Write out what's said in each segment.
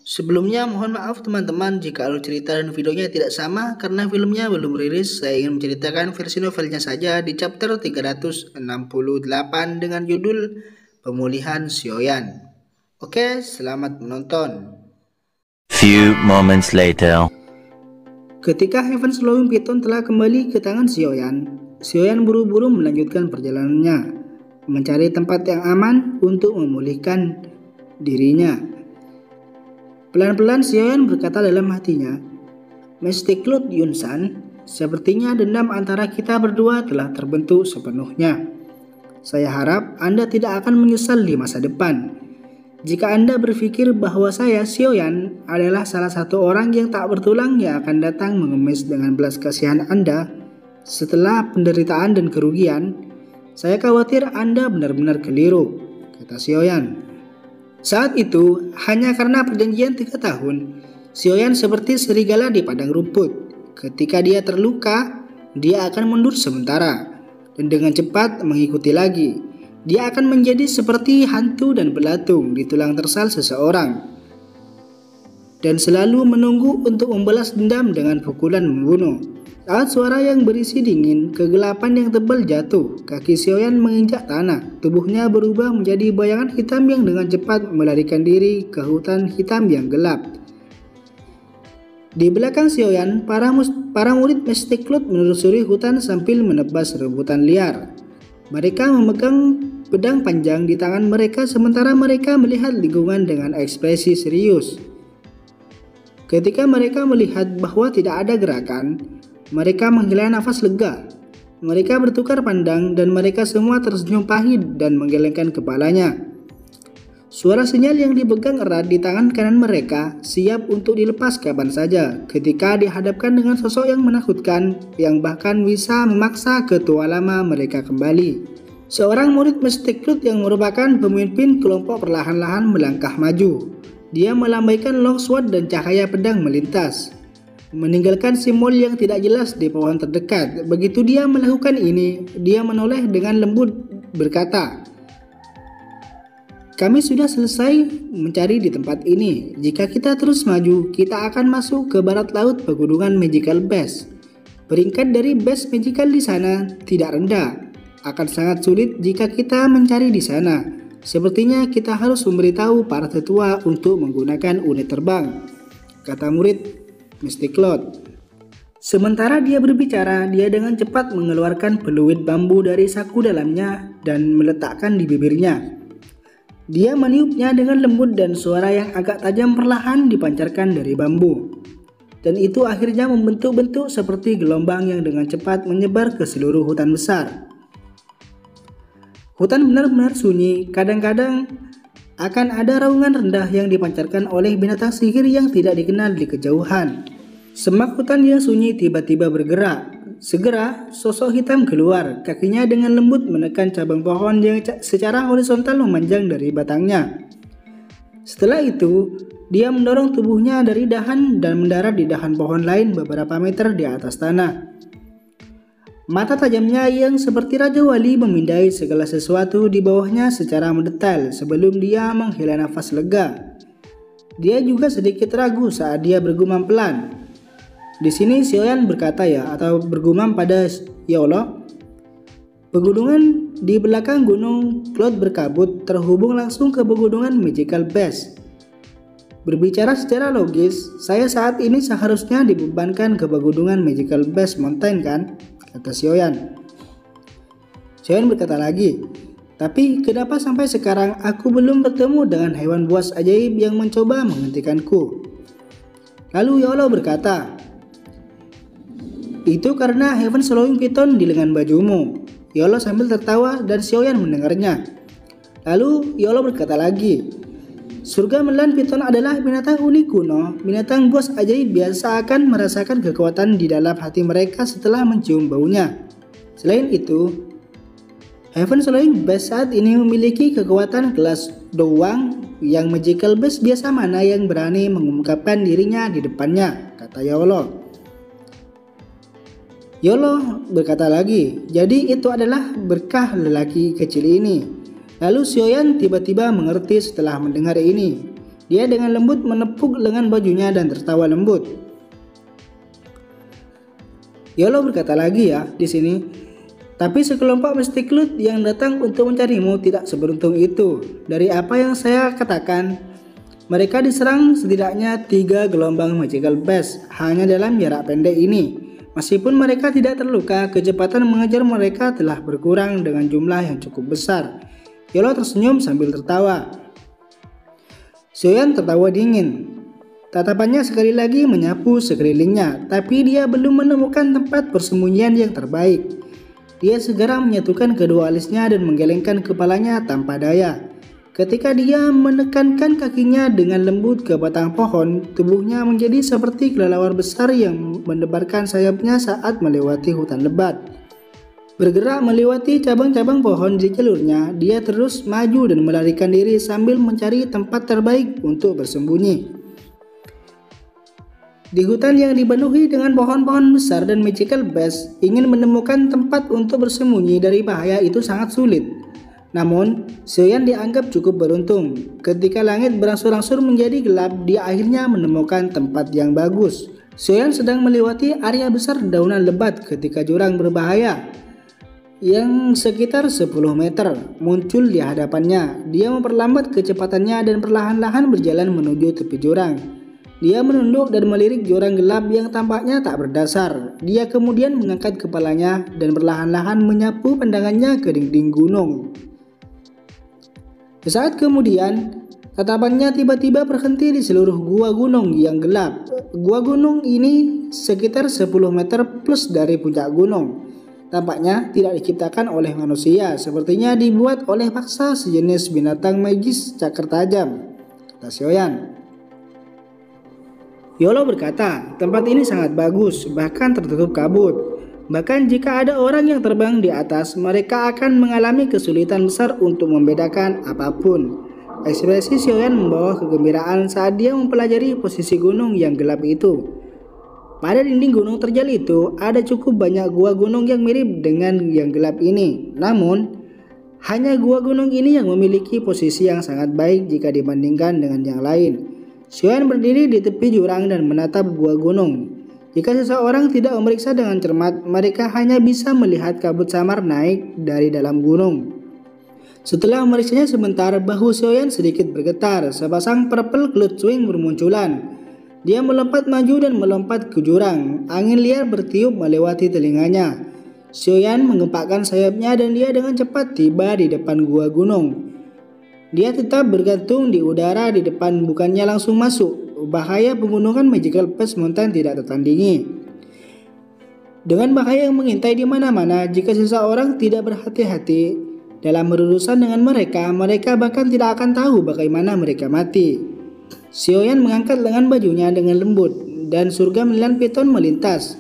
Sebelumnya mohon maaf teman-teman jika alur cerita dan videonya tidak sama karena filmnya belum rilis. Saya ingin menceritakan versi novelnya saja di chapter 368 dengan judul Pemulihan Sioyan. Oke, selamat menonton. Few moments later. Ketika Heaven Slowing Piton telah kembali ke tangan Sioyan, Sioyan buru-buru melanjutkan perjalanannya, mencari tempat yang aman untuk memulihkan dirinya. Pelan-pelan Sioyan berkata dalam hatinya, Mystic Lord Yunsan, sepertinya dendam antara kita berdua telah terbentuk sepenuhnya. Saya harap Anda tidak akan menyesal di masa depan. Jika Anda berpikir bahwa saya, Sioyan, adalah salah satu orang yang tak bertulang yang akan datang mengemis dengan belas kasihan Anda setelah penderitaan dan kerugian, saya khawatir Anda benar-benar keliru, kata Sioyan. Saat itu, hanya karena perjanjian 3 tahun, Sioyan seperti serigala di padang rumput. Ketika dia terluka, dia akan mundur sementara, dan dengan cepat mengikuti lagi. Dia akan menjadi seperti hantu dan belatung di tulang tersal seseorang, dan selalu menunggu untuk membalas dendam dengan pukulan membunuh. Saat suara yang berisi dingin, kegelapan yang tebal jatuh, kaki Sioyan menginjak tanah. Tubuhnya berubah menjadi bayangan hitam yang dengan cepat melarikan diri ke hutan hitam yang gelap. Di belakang Sioyan, para murid Mystic Lord menelusuri hutan sambil menebas rebutan liar. Mereka memegang pedang panjang di tangan mereka sementara mereka melihat lingkungan dengan ekspresi serius. Ketika mereka melihat bahwa tidak ada gerakan, mereka menghela nafas lega. Mereka bertukar pandang dan mereka semua tersenyum pahit dan menggelengkan kepalanya. Suara sinyal yang dipegang erat di tangan kanan mereka siap untuk dilepas kapan saja ketika dihadapkan dengan sosok yang menakutkan yang bahkan bisa memaksa ketua lama mereka kembali. Seorang murid Mystic Lord yang merupakan pemimpin kelompok perlahan-lahan melangkah maju. Dia melambaikan longsword dan cahaya pedang melintas, meninggalkan simbol yang tidak jelas di pohon terdekat. Begitu dia melakukan ini, dia menoleh dengan lembut berkata, kami sudah selesai mencari di tempat ini. Jika kita terus maju, kita akan masuk ke barat laut pegunungan Magical Base. Peringkat dari base magical di sana tidak rendah. Akan sangat sulit jika kita mencari di sana. Sepertinya kita harus memberitahu para tetua untuk menggunakan unit terbang, kata murid Mystic Lord. Sementara dia berbicara, dia dengan cepat mengeluarkan peluit bambu dari saku dalamnya dan meletakkan di bibirnya. Dia meniupnya dengan lembut dan suara yang agak tajam perlahan dipancarkan dari bambu. Dan itu akhirnya membentuk-bentuk seperti gelombang yang dengan cepat menyebar ke seluruh hutan besar. Hutan benar-benar sunyi, kadang-kadang akan ada raungan rendah yang dipancarkan oleh binatang sihir yang tidak dikenal di kejauhan. Semak hutan yang sunyi tiba-tiba bergerak. Segera, sosok hitam keluar, kakinya dengan lembut menekan cabang pohon yang secara horizontal memanjang dari batangnya. Setelah itu, dia mendorong tubuhnya dari dahan dan mendarat di dahan pohon lain beberapa meter di atas tanah. Mata tajamnya yang seperti Raja Wali memindai segala sesuatu di bawahnya secara mendetail sebelum dia menghela nafas lega. Dia juga sedikit ragu saat dia bergumam pelan. Di sini Sioyan berkata atau bergumam pada ya Allah. Pegunungan di belakang gunung Cloud berkabut terhubung langsung ke pegunungan Magical Base. Berbicara secara logis, saya saat ini seharusnya dibebankan ke pegunungan Magical Base Mountain kan? Kata Sioyan. Sioyan berkata lagi, tapi kenapa sampai sekarang aku belum bertemu dengan hewan buas ajaib yang mencoba menghentikanku? Lalu Yolo berkata, itu karena Heaven Slowing Piton di lengan bajumu. Yolo sambil tertawa dan Sioyan mendengarnya. Lalu Yolo berkata lagi, surga Melan Piton adalah binatang unik kuno. Binatang buas ajaib biasa akan merasakan kekuatan di dalam hati mereka setelah mencium baunya. Selain itu, Heaven Slowing Base saat ini memiliki kekuatan kelas doang yang Magical Base biasa mana yang berani mengungkapkan dirinya di depannya, kata Yolo. Yolo berkata lagi, jadi itu adalah berkah lelaki kecil ini. Lalu Sioyan tiba-tiba mengerti setelah mendengar ini. Dia dengan lembut menepuk lengan bajunya dan tertawa lembut. Yolo berkata lagi ya di sini, tapi sekelompok Mysticloud yang datang untuk mencarimu tidak seberuntung itu. Dari apa yang saya katakan, mereka diserang setidaknya 3 gelombang Magical Bash hanya dalam jarak pendek ini. Meskipun mereka tidak terluka, kecepatan mengejar mereka telah berkurang dengan jumlah yang cukup besar. Yolo tersenyum sambil tertawa. Xiaoyan tertawa dingin. Tatapannya sekali lagi menyapu sekelilingnya, tapi dia belum menemukan tempat persembunyian yang terbaik. Dia segera menyatukan kedua alisnya dan menggelengkan kepalanya tanpa daya. Ketika dia menekankan kakinya dengan lembut ke batang pohon, tubuhnya menjadi seperti kelelawar besar yang mendebarkan sayapnya saat melewati hutan lebat. Bergerak melewati cabang-cabang pohon di jalurnya, dia terus maju dan melarikan diri sambil mencari tempat terbaik untuk bersembunyi. Di hutan yang dipenuhi dengan pohon-pohon besar dan Magical Bash, ingin menemukan tempat untuk bersembunyi dari bahaya itu sangat sulit. Namun, Xiaoyan dianggap cukup beruntung. Ketika langit berangsur-angsur menjadi gelap, dia akhirnya menemukan tempat yang bagus. Xiaoyan sedang melewati area besar daunan lebat ketika jurang berbahaya yang sekitar 10 meter muncul di hadapannya. Dia memperlambat kecepatannya dan perlahan-lahan berjalan menuju tepi jurang. Dia menunduk dan melirik jurang gelap yang tampaknya tak berdasar. Dia kemudian mengangkat kepalanya dan perlahan-lahan menyapu pandangannya ke dinding gunung. Sesaat kemudian, tatapannya tiba-tiba berhenti di seluruh gua gunung yang gelap. Gua gunung ini sekitar 10 meter plus dari puncak gunung. Tampaknya tidak diciptakan oleh manusia, sepertinya dibuat oleh paksa sejenis binatang magis cakar tajam, kata Xiaoyan. Yolo berkata, tempat ini sangat bagus, bahkan tertutup kabut. Bahkan jika ada orang yang terbang di atas, mereka akan mengalami kesulitan besar untuk membedakan apapun. Ekspresi Xiaoyan membawa kegembiraan saat dia mempelajari posisi gunung yang gelap itu. Pada dinding gunung terjal itu, ada cukup banyak gua gunung yang mirip dengan yang gelap ini. Namun, hanya gua gunung ini yang memiliki posisi yang sangat baik jika dibandingkan dengan yang lain. Xiaoyan berdiri di tepi jurang dan menatap gua gunung. Jika seseorang tidak memeriksa dengan cermat, mereka hanya bisa melihat kabut samar naik dari dalam gunung. Setelah memeriksanya sebentar, bahu Xiaoyan sedikit bergetar. Sepasang purple cloud swing bermunculan. Dia melompat maju dan melompat ke jurang. Angin liar bertiup melewati telinganya. Xiaoyan mengepakkan sayapnya dan dia dengan cepat tiba di depan gua gunung. Dia tetap bergantung di udara di depan, bukannya langsung masuk. Bahaya pegunungan Magical Bash Mountain tidak tertandingi. Dengan bahaya yang mengintai di mana-mana, jika seseorang tidak berhati-hati dalam berurusan dengan mereka, mereka bahkan tidak akan tahu bagaimana mereka mati. Xiaoyan mengangkat lengan bajunya dengan lembut, dan surga 9 piton melintas.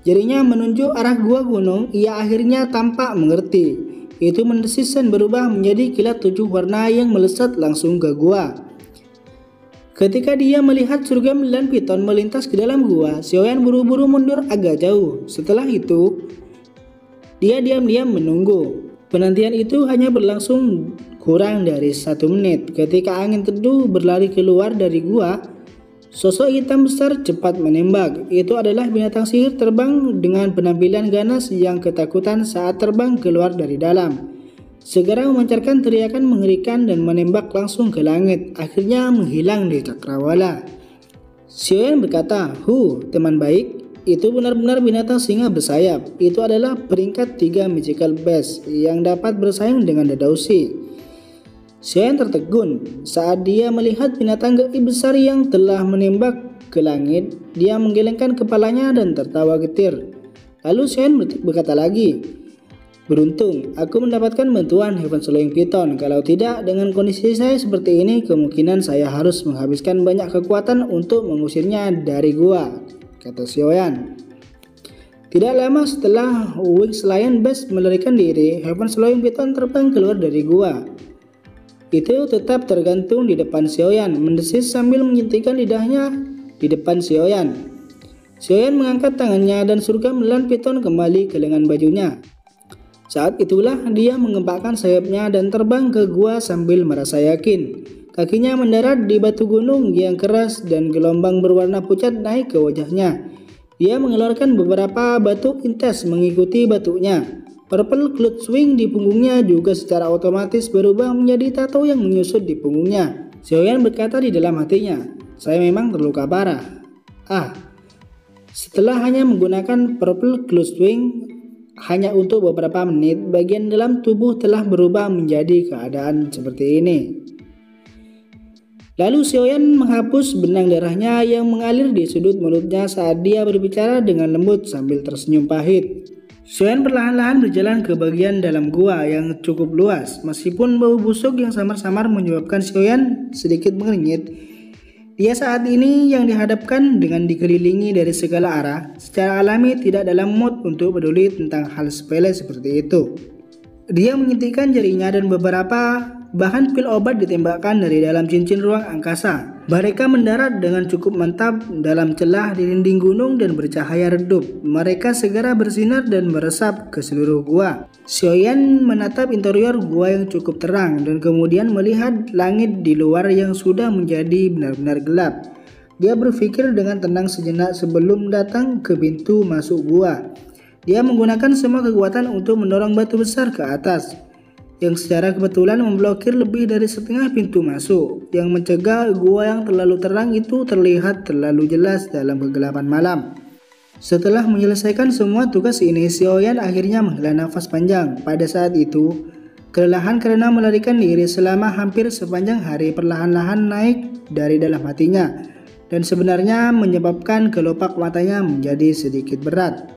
Jarinya menunjuk arah gua gunung. Ia akhirnya tampak mengerti. Itu mendesis dan berubah menjadi kilat 7 warna yang melesat langsung ke gua. Ketika dia melihat surga 9 piton melintas ke dalam gua, Xiaoyan buru-buru mundur agak jauh. Setelah itu, dia diam-diam menunggu. Penantian itu hanya berlangsung kurang dari 1 menit. Ketika angin teduh berlari keluar dari gua, sosok hitam besar cepat menembak. Itu adalah binatang sihir terbang dengan penampilan ganas yang ketakutan saat terbang keluar dari dalam. Segera memancarkan teriakan mengerikan dan menembak langsung ke langit, akhirnya menghilang di cakrawala. Xiaoyan berkata, teman baik, itu benar-benar binatang singa bersayap. Itu adalah peringkat 3 Magical Bash yang dapat bersaing dengan Dedausi. Xiaoyan tertegun saat dia melihat binatang gaib besar yang telah menembak ke langit. Dia menggelengkan kepalanya dan tertawa getir. Lalu Xiaoyan berkata lagi, beruntung aku mendapatkan bantuan Heaven Slowing Python. Kalau tidak, dengan kondisi saya seperti ini, kemungkinan saya harus menghabiskan banyak kekuatan untuk mengusirnya dari gua, kata Xiaoyan. Tidak lama setelah Wings Lion Bash melarikan diri, Heaven Slowing Python terbang keluar dari gua. Itu tetap tergantung di depan Xiaoyan, mendesis sambil menyuntikkan lidahnya di depan Xiaoyan. Xiaoyan mengangkat tangannya dan surga 9 piton kembali ke lengan bajunya. Saat itulah dia mengembangkan sayapnya dan terbang ke gua sambil merasa yakin. Kakinya mendarat di batu gunung yang keras dan gelombang berwarna pucat naik ke wajahnya. Dia mengeluarkan beberapa batu intes mengikuti batunya. Purple Cloud Swing di punggungnya juga secara otomatis berubah menjadi tato yang menyusut di punggungnya. Xiaoyan berkata di dalam hatinya, "Saya memang terluka parah." Setelah hanya menggunakan Purple Cloud Swing hanya untuk beberapa menit, bagian dalam tubuh telah berubah menjadi keadaan seperti ini. Lalu Xiaoyan menghapus benang darahnya yang mengalir di sudut mulutnya saat dia berbicara dengan lembut sambil tersenyum pahit. Xiaoyan perlahan-lahan berjalan ke bagian dalam gua yang cukup luas. Meskipun bau busuk yang samar-samar menyebabkan Xiaoyan sedikit mengernyit, dia saat ini yang dihadapkan dengan dikelilingi dari segala arah, secara alami tidak dalam mood untuk peduli tentang hal sepele seperti itu. Dia menyuntikkan jarinya dan beberapa bahan pil obat ditembakkan dari dalam cincin ruang angkasa. Mereka mendarat dengan cukup mantap dalam celah di dinding gunung dan bercahaya redup. Mereka segera bersinar dan meresap ke seluruh gua. Xiaoyan menatap interior gua yang cukup terang dan kemudian melihat langit di luar yang sudah menjadi benar-benar gelap. Dia berpikir dengan tenang sejenak sebelum datang ke pintu masuk gua. Dia menggunakan semua kekuatan untuk mendorong batu besar ke atas, yang secara kebetulan memblokir lebih dari setengah pintu masuk, yang mencegah gua yang terlalu terang itu terlihat terlalu jelas dalam kegelapan malam. Setelah menyelesaikan semua tugas ini, Xiaoyan akhirnya menghela nafas panjang. Pada saat itu, kelelahan karena melarikan diri selama hampir sepanjang hari perlahan-lahan naik dari dalam hatinya, dan sebenarnya menyebabkan kelopak matanya menjadi sedikit berat.